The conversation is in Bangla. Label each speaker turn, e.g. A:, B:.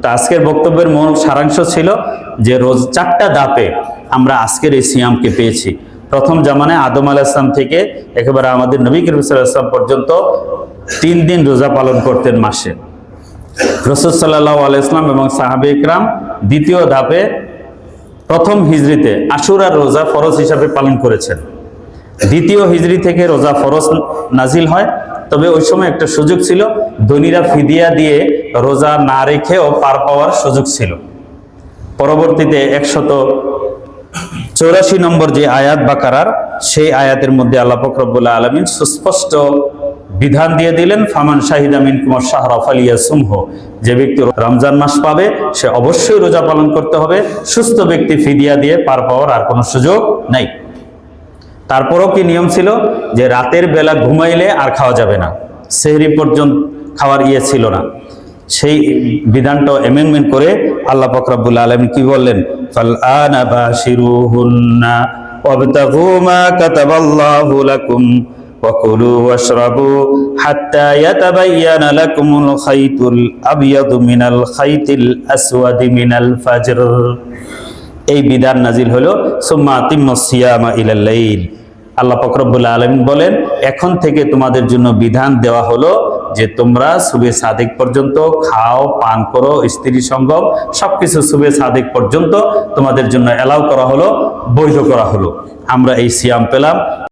A: তো আজকের বক্তব্যের মূল সারাংশ ছিল যে রোজ 4টা ধাপে আমরা আজকের এই সিয়ামকে পেয়েছি। প্রথম জামানায় আদম আলাইহিস সালাম থেকে একেবারে আমাদের নবী করিম সাল্লাল্লাহু আলাইহি ওয়াসাল্লাম পর্যন্ত 3 দিন রোজা পালন করতেন মাসে। রাসূল সাল্লাল্লাহু আলাইহি ওয়াসাল্লাম এবং সাহাবায়ে কিরাম দ্বিতীয় ধাপে প্রথম হিজরিতে আশুরার রোজা ফরজ হিসাবে পালন করেছেন। দ্বিতীয় হিজরি থেকে রোজা ফরজ নাজিল হয়, তবে ওই সময় একটা সুযোগ ছিল, ধনীরা ফিদিয়া দিয়ে রোজা না রেখেও পার পাওয়ার সুযোগ ছিল। পরবর্তীতে 184 নম্বর যে আয়াত বাকারার, সেই আয়াতের মধ্যে আল্লাহ পাক রব্বুল আলামিন সুস্পষ্ট বিধান দিয়ে দিলেন, ফামান শাহিদা মিনকুম আশ-শাহরা ফালিয়াসুমহু, যে ব্যক্তি রমজান মাস পাবে সে অবশ্যই রোজা পালন করতে হবে। সুস্থ ব্যক্তি ফিদিয়া দিয়ে পার পাওয়ার আর কোনো সুযোগ নাই। তারপরও কি নিয়ম ছিল যে রাতের বেলা ঘুমাইলে আর খাওয়া যাবে না, সেহরি পর্যন্ত খাওয়ার ছিল না। সেই বিধানটা অ্যামেন্ডমেন্ট করে আল্লাহ পাক রব্বুল আলামিন কি বললেন, ফালআনা বাশিরুহুন্না ওয়াবতাগু মা কাতাবাল্লাহু লাকুম ওয়াকুলু ওয়াশরাবু হাত্তা ইয়াতাবায়্যানা লাকুমুল খাইতুল আবয়াদু মিনাল খাইতিল আসওয়াদি মিনাল ফাজর। এই বিধান নাজিল হলো সুম্মা আতিম্মুস সিয়ামা ইলাল লাইল। আল্লাহ পাক রব্বুল আলামিন বলেন, এখন থেকে তোমাদের জন্য বিধান দেওয়া হলো যে তোমরা সুবে সাদিক পর্যন্ত খাও, পান করো, স্ত্রী সঙ্গম সবকিছু সুবে সাদিক পর্যন্ত তোমাদের জন্য এলাও করা হলো, বৈধ করা হলো। আমরা এই সিয়াম পেলাম।